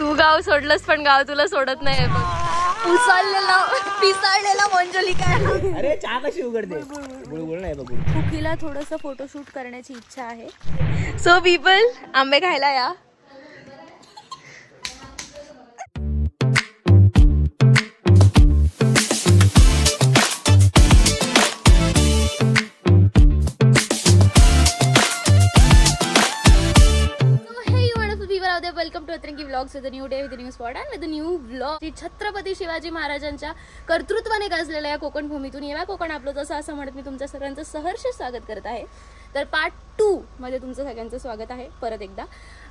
तू गाव सोडलंस पण गाव तुला सोडत नाही बघ. पिसाळलेला मंजलिका. अरे चहा कशी उघडते? गुळगुळ नाही बघ. कुकीला थोडंसं फोटोशूट करण्याची इच्छा आहे. सो पीपल, आंबे खायला या. वेलकम टू अतरंगी vlogs with a new day, with a new spot and with a new vlog. Chhatrapati Shivaji महाराजांच्या कर्तृत्वाने गाजलेल्या या कोकण भूमीतून येवा कोकण आपलं जसं असं म्हणत मी तुमच्या सर्वांचं सहर्ष स्वागत करत आहे. तर पार्ट 2 मध्ये तुमचं सगळ्यांचं स्वागत आहे परत एकदा.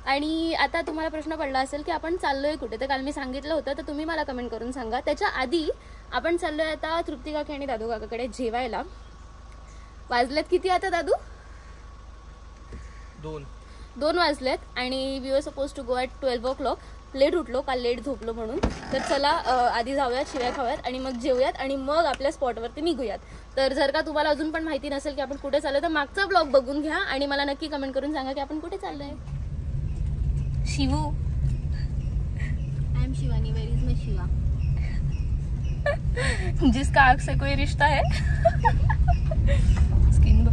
आणि आता तुम्हाला प्रश्न पडला असेल की आपण चाललोय कुठे. तर काल मी सांगितलं होतं, तर तुम्ही मला कमेंट करून सांगा. त्याच्या आधी आपण चाललोय आता तृप्ती काकी आणि दादू काकाकडे जेवायला. वाजलेत किती आता दादू? 2 वाजलेत आणि we were suppose to go at 12 o'clock. Late उठलो काल, लेट झोपलो म्हणून. तर चला आधी जाऊयात, शिव्या खाऊयात आणि मग जेवूयात आणि मग आपल्या स्पॉटवरती निघूयात. तर जर का तुम्हाला अजून पण माहिती नसेल की आपण कुठे चाललोय, तर मागचा ब्लॉग बघून घ्या आणि मला नक्की कमेंट करून सांगा की आपण कुठे चाललोय. Shivu, I am Shivani. Where is my Shiva? जिसका आग से कोई रिश्ता है. स्किन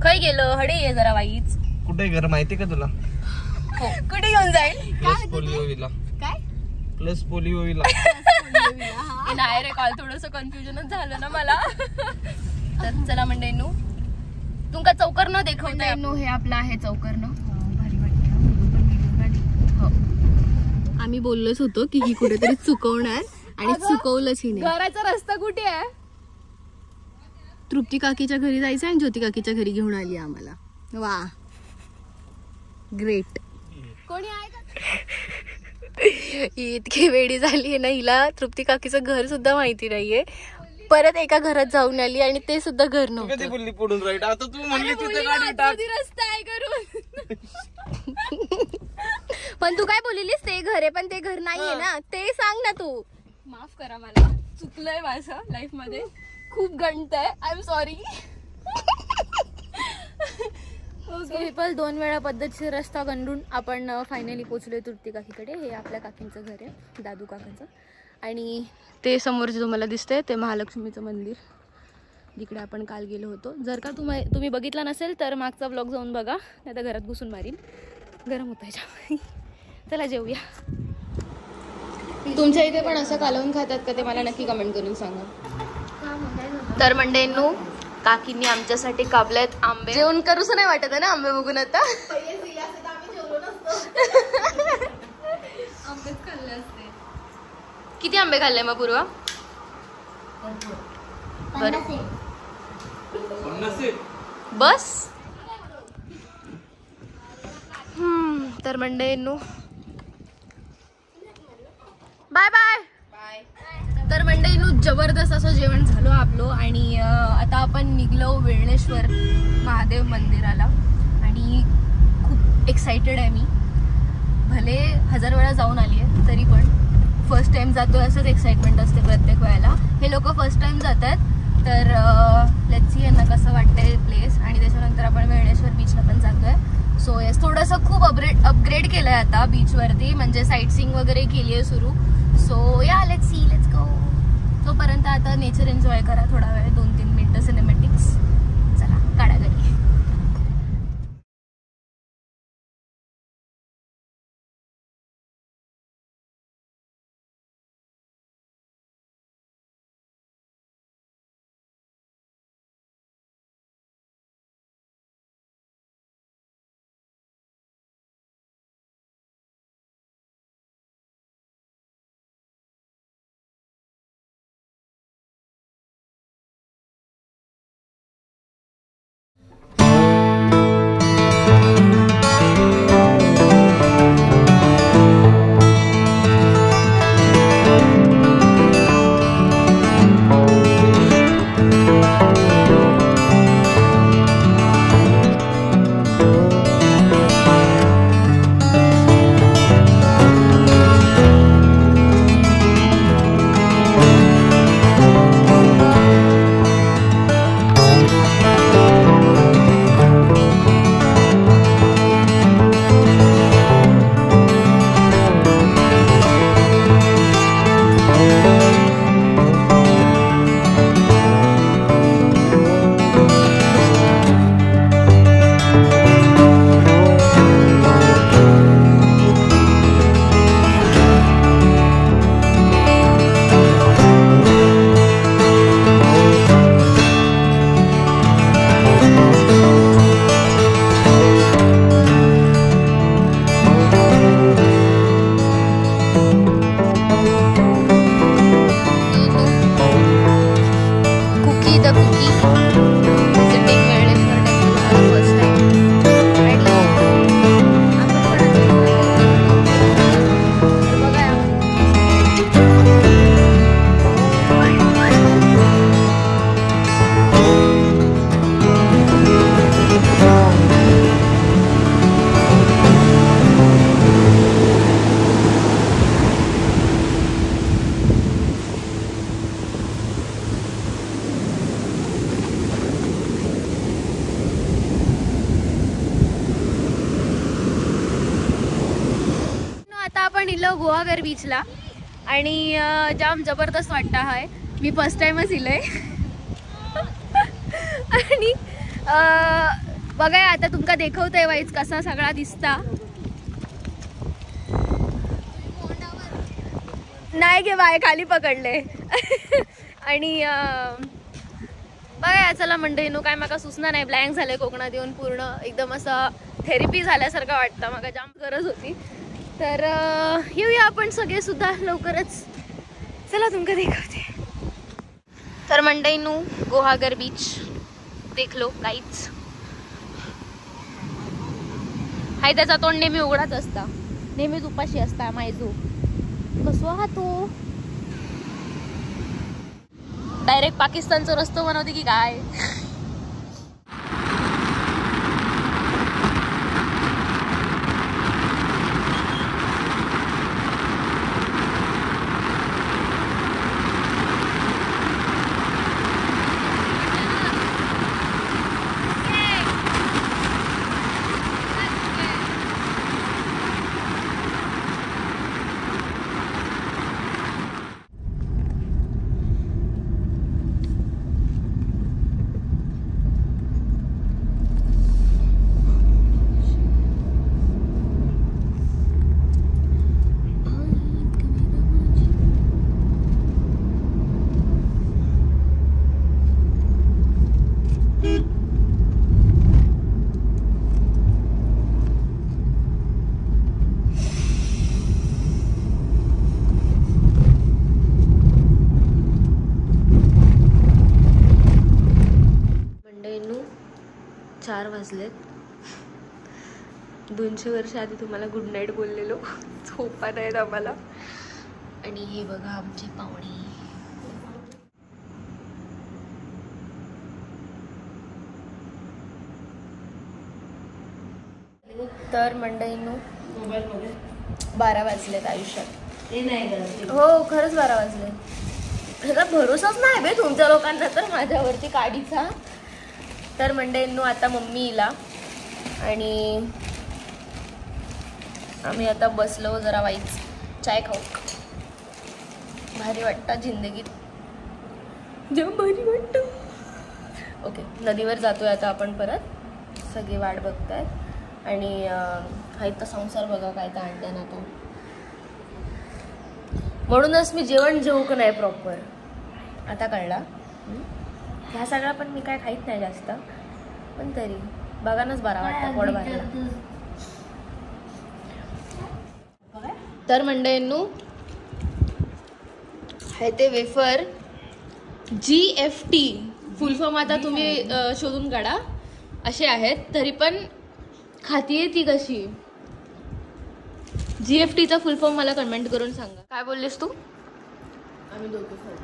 खय गेलं हडे ये जरा वाईच. कुठे घर माहिती का तुला? हो, कुठे घेऊन जाईल? Plus polio villa. काय प्लस पोलिओ विला? नाही रे, काल थोडस कन्फ्युजनच झालं ना मला. तर चला मंडळींनो, तुमका चौकरनं देखवतोय. हे आपलं आहे चौकरनं. भारी वाटतं. हो, आम्ही बोललोच होतो की ही कुठेतरी चुकवणार आणि चुकवलंच ही. घराचा रस्ता कुठे आहे? तृप्ती काकीच्या घरी जायचं आणि ज्योती काकीच्या घरी घेऊन आली आम्हाला. वा, ग्रेट. कोणी आहे का? इतकी वेळी झाली आहे ना हिला, तृप्ती काकीचं घर सुद्धा माहिती नाहीये. परत एका घरात जाऊन आली आणि ते सुद्धा घर नव्हतं. कधी बोलली पडून राईट? आता तू म्हणली तिथे गाडी टाक. रस्ता आहे करून. पण तू काय बोललीस? ते घर आहे पण ते घर नाहीये ना, ते सांग ना तू. माफ करा, मला चुकलंय माझं लाईफ मध्ये. खूप गणत आहे. I am sorry. पीपल, 2 वेळा पद्धतशीर रस्ता गंडून आपण फायनली पोहोचलोय तृप्ती काकीकडे. हे आपल्या काकींचं घर आहे, दादू काकांचं. आणि ते समोर जे तुम्हाला दिसतंय ते महालक्ष्मीचं मंदिर, जिकडे आपण काल गेलो होतो. जर का तुम्ही बघितला नसेल तर मागचा ब्लॉग जाऊन बघा, नाही तर घरात घुसून मारीन. गरम होतायच्या. चला जेवूया. तुमच्या इथे पण असं कालवून खातात का ते मला नक्की कमेंट करून सांगा. तर मंडळींनो, काकींनी आमच्यासाठी कापलेत आंबे. जेवण करूच नाही वाटत आहे ना आंबे बघून आता. आंबेच खाल्ले असते. किती आंबे खाल्ले मग पूर्वा? बस. तर मंडळींनो, बाय बाय. तर मंडळींनो, जबरदस्त असं जेवण झालं आपलं आणि आता आपण निघलो वेळेश्वर महादेव मंदिराला. आणि खूप एक्साइटेड आहे मी. भले 1000 वेळा जाऊन आली आहे तरी पण फर्स्ट टाइम जातोय असंच एक्साइटमेंट असते प्रत्येक वेळेला. हे लोक फर्स्ट टाइम जातात. तर लेट्स सी यांना कसं वाटतंय प्लेस. आणि त्याच्यानंतर आपण वेळेश्वर बीचला पण जातोय. सो येस, थोडंसं खूप अपग्रेड केलंय आता बीचवरती, म्हणजे साईट सीइंग वगैरे केली आहे सुरू. सो या, लेट्स सी, लेट्स गो. तोपर्यंत आता नेचर एन्जॉय करा थोडा वेळ, 2-3 मिनिटं सिनेमॅटिक्स. चला, काढा घरी. आपण इलो गुहागर बीचला आणि जाम जबरदस्त वाटतं हाय. मी फर्स्ट टाइमच इलय आणि बघा आता तुमका देखवतंय वाईच कसा सगळा दिसता. नाही गे बाय खाली पकडले आणि बघा चला मंडळी नो काय मला सुचना नाही. ब्लँक झालंय कोकणात येऊन पूर्ण एकदम असं थेरपी झाल्यासारखं वाटतं. मला जाम गरज होती. तर येऊया आपण सगळे सुद्धा लवकरच. चला तुमका देखवते. तर मंडळींनो गुहागर बीच देखलो काहीच हाय. त्याचा तोंड नेहमी उघडाच असता. नेहमीच उपाशी असता मायजो. कसवा हा तो डायरेक्ट पाकिस्तानचा रस्तो बनवते की काय. मंडळींनो 4 वाजलेत. 200 वर्ष आधी तुम्हाला गुड नाईट बोललेलो. झोपा नाहीत आम्हाला. आणि हे बघा आमचे पाहुणे. तर मंडळींनो 12 वाजलेत आयुष्यात. हो खरंच 12 वाजले. ह्याचा भरोसाच नाही बे तुमच्या लोकांना तर माझ्यावरती काडीचा. तर मंडळींनो आता मम्मी इला आणि आम्ही आता बसलो जरा वाईच चाय खाऊ. भारी वाटतं जिंदगीत. जेव्हा भारी वाटतं. ओके नदीवर जातोय आता आपण परत. सगळी वाट बघतायत आणि हाय तर संसार बघा काय तर आणल्या ना तो. म्हणूनच मी जेवण जेवू का नाही प्रॉपर आता कळला. ह्या सगळा पण मी काय खाईत नाही जास्त. पण तरी बघानच बरा वाटतं पोट भरला. तर मंडळींनो हे ते वेफर GFT फुल फॉर्म आता तुम्ही शोधून काढा असे आहेत. तरी पण खातीये ती कशी. GFTचा फुल फॉर्म मला कमेंट करून सांगा. काय बोललीस तू. आम्ही दोघं खाऊ.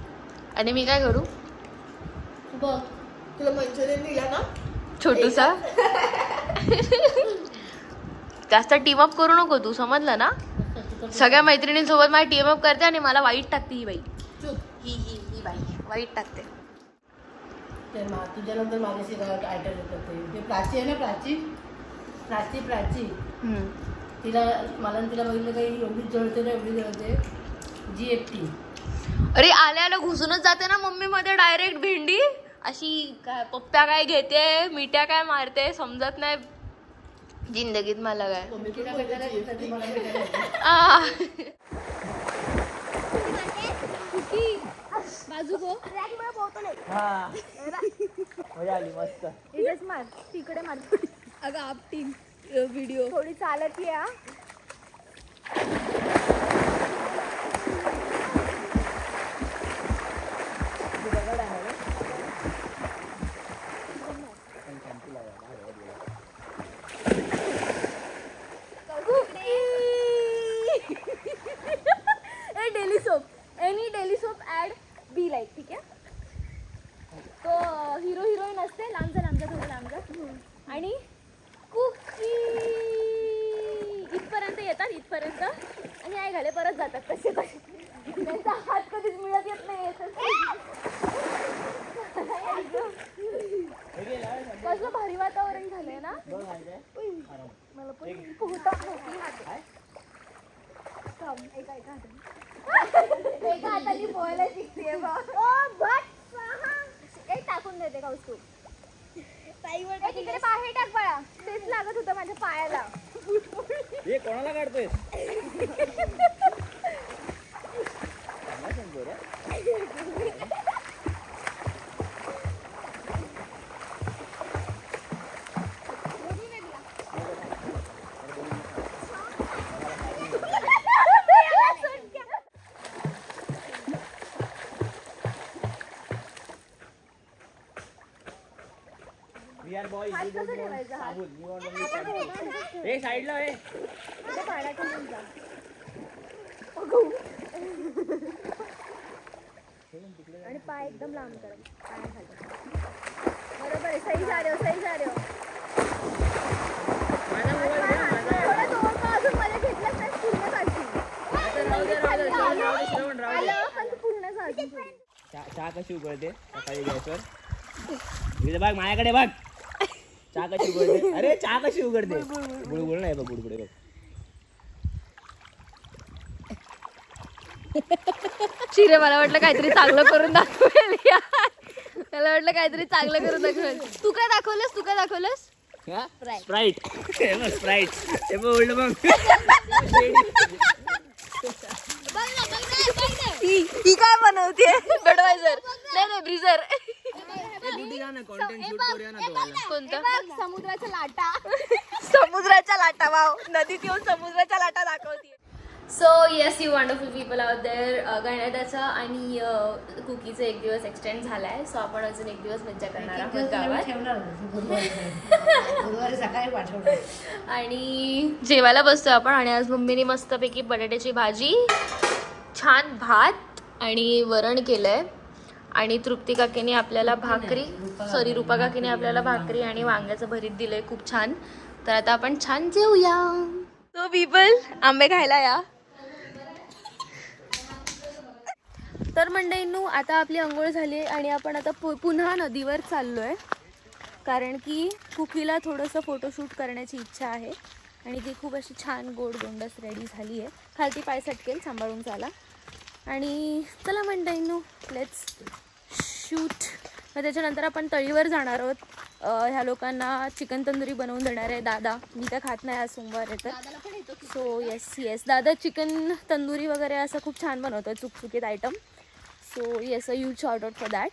आणि मी काय करू. बघ तुला मंचुरियन दिला ना छोटूसा. जास्त टीम अप करू नको तू समजलं ना. सगळ्या मैत्रिणींसोबत मला टीम अप करते आणि मला वाईट टाकते ही बाई. ही बाई वाईट टाकते. तुझ्यानंतर माझ्याशी आयटम करते. ते प्राची आहे ना प्राची तिला मला तिला बघितलं काही एवढी जळते ना एवढी जळते. GFT. अरे आल्याला घुसूनच जाते ना मम्मी मध्ये डायरेक्ट भेंडी अशी. काय पप्प्या काय घेते मिठ्या काय मारते समजत नाही जिंदगीत मला काय. बाजू गो मस्त इथेच मार तिकडे मार. अगं आपटी व्हिडिओ थोडी चालत या. Daily soap any daily soap ad be like ठीक आहे. तो हिरो हिरोईन असते लांबचा थोडं लांबचा आणि कुकी इथपर्यंत येतात इथपर्यंत आणि आई घाले परत जातात. कसे त्यांचा हात कधीच मिळत येत नाही. कसलं भारी वातावरण झालंय ना. मला पण पोहता एका हाताने पोहायला शिकते टाकून देते कौस्तुभ तिकडे बाहेर टाक बाळा तेच लागत होतं माझ्या पायाला हे कोणाला काढतोय साईडला आणि पाय एकदम लांब कर बरोबर आहे सही जा रहे हो सही जा रहे हो अजून मला घेतलंच नाही पूर्ण काढची चहा कशी उघडते सकाळी गॅसवर बघ माझ्याकडे बघ चहा कशी उघडते अरे चहा कशी उघडते गुळगुळ नाही बघ गुडगुडे बघ शिरे मला वाटलं काहीतरी चांगलं करून दाखवेल मला वाटलं काहीतरी चांगलं करून दाखवेल तू काय दाखवलंस स्प्राईट स्प्राईट हे बघ उलट बघ ही काय बनवते बडवायझर नाही ब्रीझर समुद्राच्या लाटा वाव नदीत येऊन समुद्राच्या लाटा दाखवते so yes you wonderful people out there गणेशाचा आणि कुकीचा एक दिवस एक्सटेंड झालाय सो आपण अजून एक दिवस मज्जा करणार आहोत गावात आणि जेवायला बसतोय आपण आणि आज मम्मीने मस्तपैकी बटाट्याची भाजी छान भात आणि वरण केलंय आणि तृप्ती काकीने आपल्याला भाकरी रूपा काकीने आपल्याला भाकरी आणि वांग्याचं भरीत दिलंय खूप छान तर आता आपण छान जेवूया सो पीपल आंबे खायला या तर मंडळींनो आता आपली अंघोळ झाली आणि आपण आता पुन्हा नदीवर चाललोय कारण की कुकीला थोडंसं फोटोशूट करण्याची इच्छा आहे आणि ती खूप अशी छान गोड गोंडस रेडी झाली आहे खालती पाय सटकेल सांभाळून चाला आणि चला मंडळींनो लेट्स शूट मग त्याच्यानंतर आपण तळीवर जाणार आहोत ह्या लोकांना चिकन तंदुरी बनवून देणार आहे दादा मी तर खात नाही आज सोमवार आहे तर सो येस दादा चिकन तंदुरी वगैरे असं खूप छान बनवतो चुकचुकीत item so yes a huge shout out for that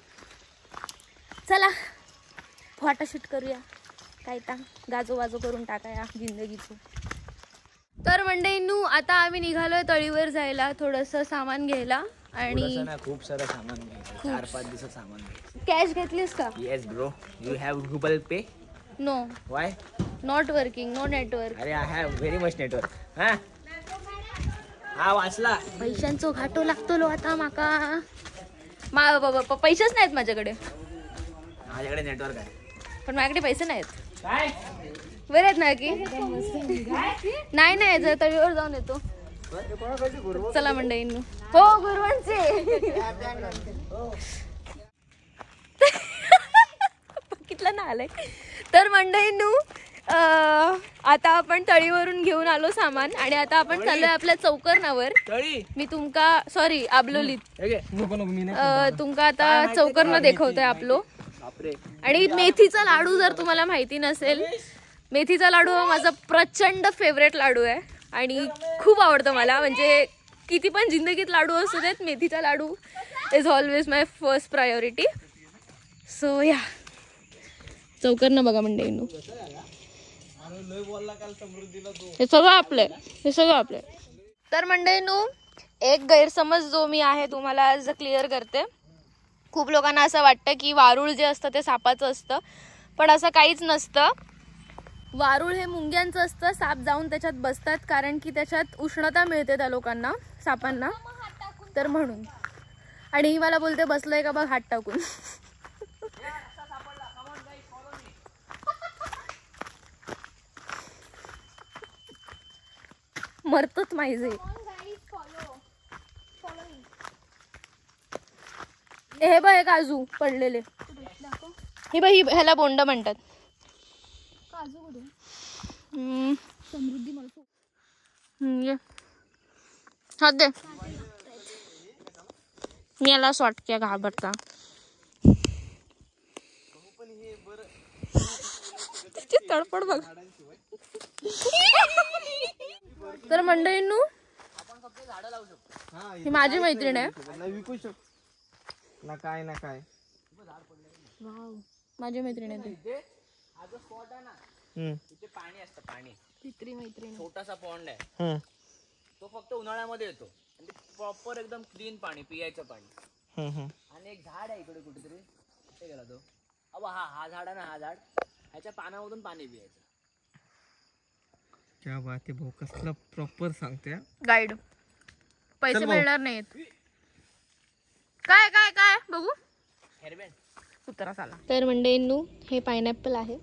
चला फोटोशूट करूया काय गाजो वाजो करून टाकाया जिंदगीचं तर मंडळींनो आता आम्ही निघालोय तळीवर जायला थोडंसं सामान घ्यायला आणि खूप सारं सामान 4-5 दिवसात सामान कॅश घेतलीस का yes bro you have Google Pay no why not working no network अरे I have very much network हा वाचला पैशांचो घाटो लागतो लो आता माका पैसेच नाहीत माझ्याकडे नेटवर्क आहे पण माझ्याकडे पैसे नाहीत काय बरे आहेत ना की नाही जर तळीवर जाऊन येतो चला मंडळींनो हो गुरुवांचे कितला ना आलंय तर मंडळींनो आता आपण तळीवरून घेऊन आलो सामान आणि आता आपण चाललोय आपल्या चौकरणावर मी तुमका सॉरी आबलोलीत तुमका आता चौकरण देखवतोय आपलो आणि मेथीचा लाडू जर तुम्हाला माहिती नसेल मेथीचा लाडू हा माझा प्रचंड फेवरेट लाडू आहे आणि खूप आवडतं मला म्हणजे किती पण जिंदगीत लाडू असू देत मेथीचा लाडू is always my first priority so या चौकरणं बघा मंडळींनो हे सगळं आपलंय तर मंडळींनो एक गैरसमज जो मी आहे तुम्हाला आज क्लिअर करते खूप लोकांना असं वाटतं की वारूळ जे असतं ते सापाचं असतं पण असं काहीच नसतं वारूळ हे मुंग्यांचं असतं साप जाऊन त्याच्यात बसतात कारण की त्याच्यात उष्णता मिळते त्या लोकांना सापांना तर म्हणून आणि ही मला बोलते बसलोय का बघ हात टाकून मरतोच माझे हे बघ हे काजू पडलेले हे बघ ह्याला बोंड म्हणतात समृद्धी हात दे. मी याला असं वाटते घाबरता. त्याची तडफड बघ. तर मंडळींनो ही माझी मैत्रीण आहे. विकू शकतो ना काय ना काय. माझी मैत्रीण आहे ती. हा जो स्पॉट आहे ना तिथे पाणी असतं. पाणी पित्री मैत्रीण. छोटासा पॉन्ड आहे. तो फक्त उन्हाळ्यामध्ये येतो आणि प्रॉपर एकदम क्लीन पाणी, पियायचं पाणी. आणि एक झाड आहे इकडे कुठेतरी. कुठे गेला तो? अबा हा झाड आहे ना, हा झाड. ह्याच्या पानामधून पाणी पियायचं. क्या बात आहे भाऊ, कसला प्रॉपर सांगते. गाईड. पैसे मिळणार नाहीत. काय काय काय बघू. हेअरबँड कुत्रा साला. तर मंडळींनो हे पायनॅपल आहे.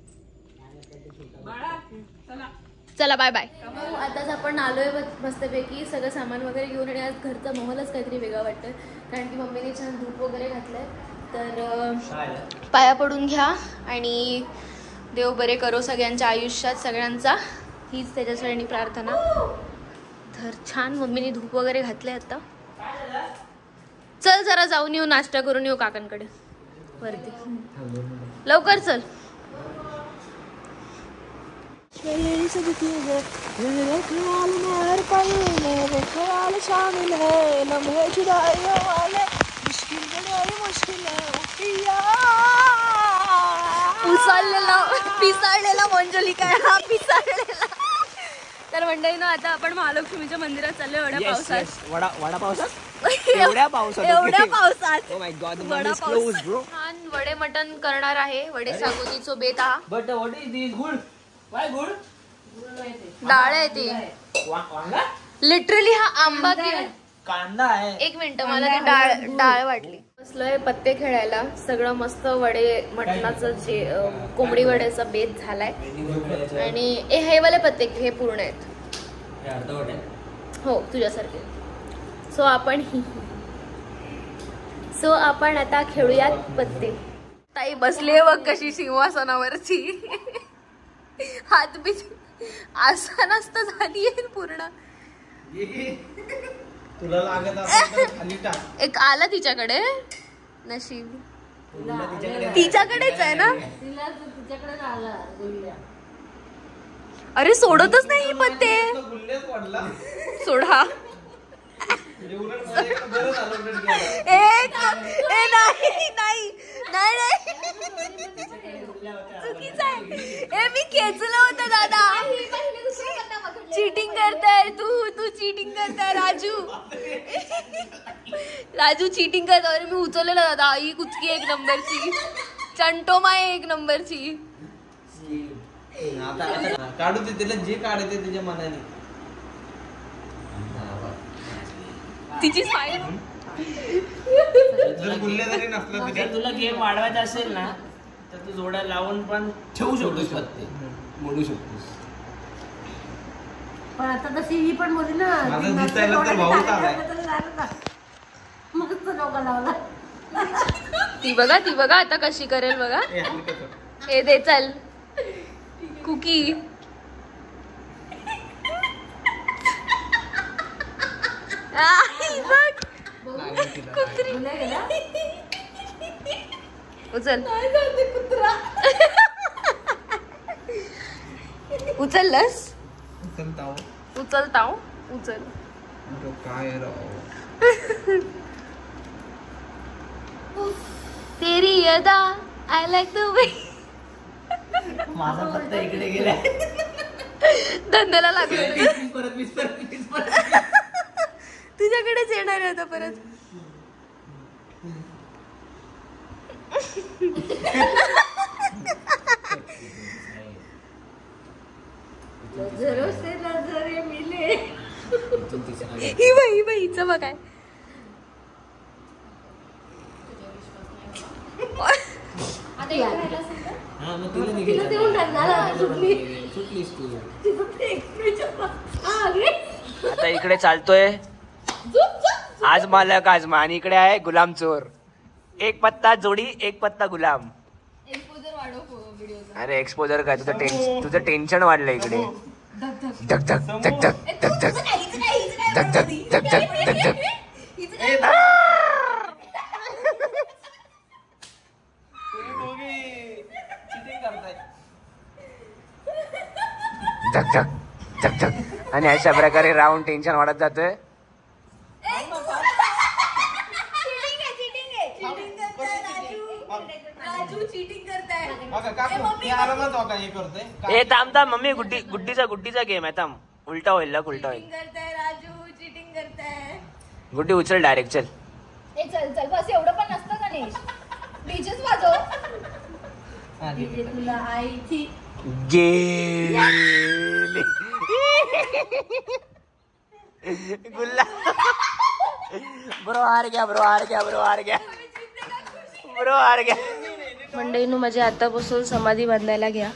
चला बाय बाय. आताच आपण आलोय मस्तपैकी सगळं सामान वगैरे घेऊन. आणि आज घरचा माहोलच काहीतरी वेगळा वाटतं कारण की मम्मीने छान धूप वगैरे घातलंय. तर पाया पडून घ्या आणि देव बरे करो सगळ्यांच्या आयुष्यात सगळ्यांचा, हीच त्याच्यासाठी प्रार्थना. तर छान मम्मीने धूप वगैरे घातले. आता चल जरा जाऊन येऊ, नाश्ता करून येऊ काकांकडे वरती. लवकर चल. पिसाळलेला मंजलिका हा पिसाळलेला. तर मंडळीनो आता आपण महालक्ष्मीच्या मंदिरात चाललोय एवढ्या पावसात. वडा पावसात एवढ्या पावसात छान वडे मटन करणार आहे. वडे सागोतीचो बेत हा. But what is this good? Y good? डाळ आहे ती. वांगा? लिटरली हा आंबा की कांदा आहे. एक मिनिट मला ती डाळ वाटली. बसलोय पत्ते खेळायला. सगळं मस्त वडे मटणाचं जे कोंबडी वड्याचा बेत झालाय. आणि हे वाले पत्ते हे पूर्ण आहेत. हो तुझ्यासारखे. सो आपण आता खेळूयात पत्ते. ताई बसली बघ कशी सिंहासनावरची. हात बीत आसनच झाली पूर्ण. तुला लागत असेल खाली टाक. एक आला तिच्याकडे. नशीब तिच्याकडेच आहे ना. अरे सोडतच नाही पत्ते. सोडा. चुकीचं आहे. मी खेचलं होतं दादा. चीटिंग करताय तू चीटिंग करताय राजू चीटिंग करता. अरे मी उचललेलं दादा. ही कुचकी एक नंबरची. चंटोमा एक नंबरची. काढू दे त्याला जे काढायचे त्याच्या मनाने. तिची स्माईल. जर गुल्ले जरी नसलं तरी तुला गेम वाढवायचा असेल ना तर तू जोड्या लावून पण ठेवू शकतोस. पत्ते मोडू शकतोस. पण आता तशी ही पण बोलली ना. माझं दिसायला तर भाऊच आलाय. मग तो डोका लावला. ती बघा आता कशी करेल बघा. हे दे चल कुकी. उचल. उचललस. उचलताव. उचल. काय तेरी अदा आय लाईक द वे. माझा पत्ता इकडे गेलाय. धंद्याला लागलं. परत तुझ्याकडेच येणार आहे आता परत. ही बाई हिचं बघ काय. आता इकडे चालतोय आज मालक आजमा. आणि इकडे आहे गुलाम चोर. एक पत्ता जोडी, एक पत्ता गुलाम. अरे एक्सपोजर काय तुझं टेन्शन वाढलं इकडे. धक धक धक धक धक धक झक झक झक झक झक झक. झक झक झक झक. आणि अशा प्रकारे राऊंड टेन्शन वाढत जातोय. ए थांब थांब मम्मी गुड्डीचा गेम आहे. थांब उलटा होईल ना उलटा होईल. गुड्डी उचल डायरेक्ट चल. चल चल बस एवढं पण नसतं गणेश. डीजेच वाजव. तुला आईची गेली गुल्ला. ब्रो हार गया ब्रो हार गया ब्रो हार गया ब्रो हार गया. मंडळींनो माझ्या आतापासून समाधी बांधायला घ्या,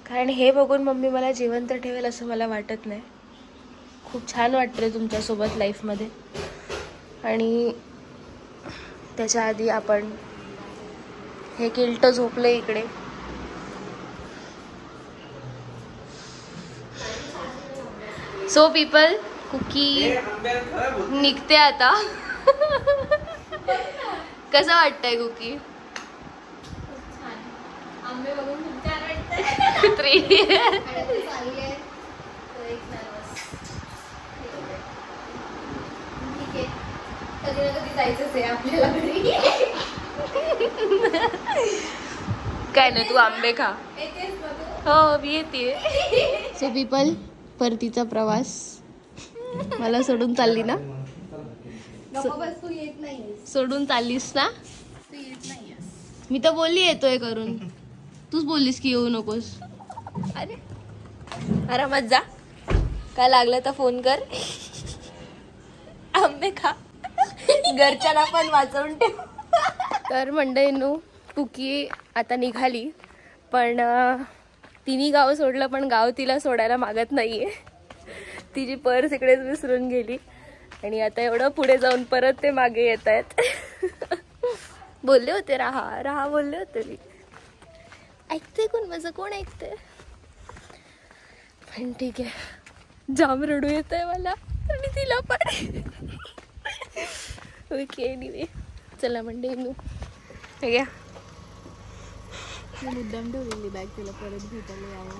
कारण हे बघून मम्मी मला जिवंत ठेवेल असं मला वाटत नाही. खूप छान वाटतंय तुमच्यासोबत लाईफमध्ये. आणि त्याच्या आधी आपण हे किल्ट झोपले इकडे. सो पीपल कुकी निघते आता. कसं वाटतंय कुकी? काय नाही तू आंबे खा. हो मी येते. सो पीपल परतीचा प्रवास. मला सोडून चालली ना? तू येत नाही. सोडून चाललीस ना? तू येत नाही. मी तर बोलली येतोय करून. तूच बोललीस की येऊ नकोस. अरे आरामात जा. काय लागलं तर फोन कर. आंबे खा. घरच्यांना पण वाचवून ठेव. तर मंडळींनो कुकी आता निघाली, पण तिने गाव सोडलं पण गाव तिला सोडायला मागत नाहीये. तिची पर्स इकडेच विसरून गेली आणि आता एवढं पुढे जाऊन परत ते मागे येत आहेत. बोलले होते राहा राहा बोलले होते मी. ऐकते कोण माझं? कोण ऐकते? पण ठीक आहे. जाम रडू येत आहे मला आणि तिला पण. ओके एनिवे चला मंडळींनो घ्या. मुद्दाम ठेवलेली बॅग तिला परत भेटायला यावं.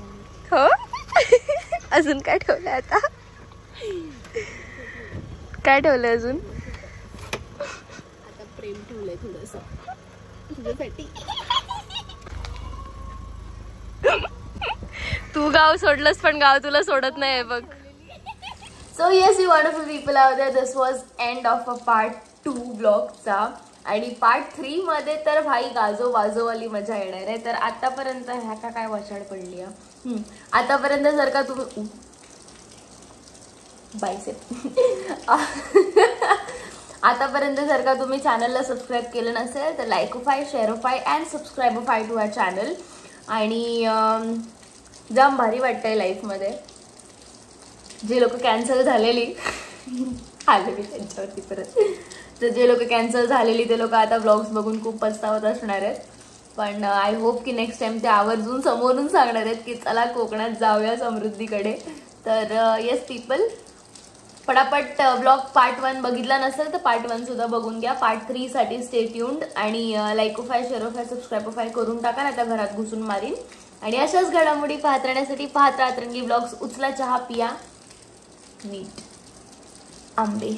हो अजून काय ठेवलंय आता? काय ठेवलंय अजून? आता प्रेम ठेवलंय थोडंसं तुझ्यासाठी. तू गाव सोडलंस पण गाव तुला सोडत नाही बघ. So yes you wonderful people out there, this was end of a part 2 ब्लॉगचा. आणि पार्ट 3 मध्ये तर भाई गाजो वाजोवाली मजा येणार आहे. तर आतापर्यंत ह्या का काय वशाड पडली आहे. आतापर्यंत जर का तुम्ही आतापर्यंत जर का तुम्ही चॅनलला सबस्क्राईब केलं नसेल तर लाईकफाय, शेअरफाय अँड सबस्क्राईबफाय टू आवर चॅनल. आणि जाम भारी वाटतंय लाईफमध्ये. जे लोक कॅन्सल झालेली आले मी त्यांच्यावरती परत. तर जे लोक कॅन्सल झालेली ते लोक आता ब्लॉग्स बघून खूप पस्तावत असणार आहेत. पण आय होप की नेक्स्ट टाइम ते आवर्जून समोरून सांगणार आहेत की चला कोकणात जाऊया समृद्धीकडे. तर येस पीपल पटापट ब्लॉग पार्ट 1 बघितला नसेल तर पार्ट 1 सुद्धा बघून घ्या. पार्ट 3 साठी स्टे ट्यून्ड. आणि लाईकफाय, शेअरफाय, सबस्क्राईबफाय करून टाका ना. आता घरात घुसून मारीन. आणि अशाच घडामोडी पाहत राहण्यासाठी पाहत राहा तरंगी ब्लॉग्स. उचला चहा पिया नीट आंबे.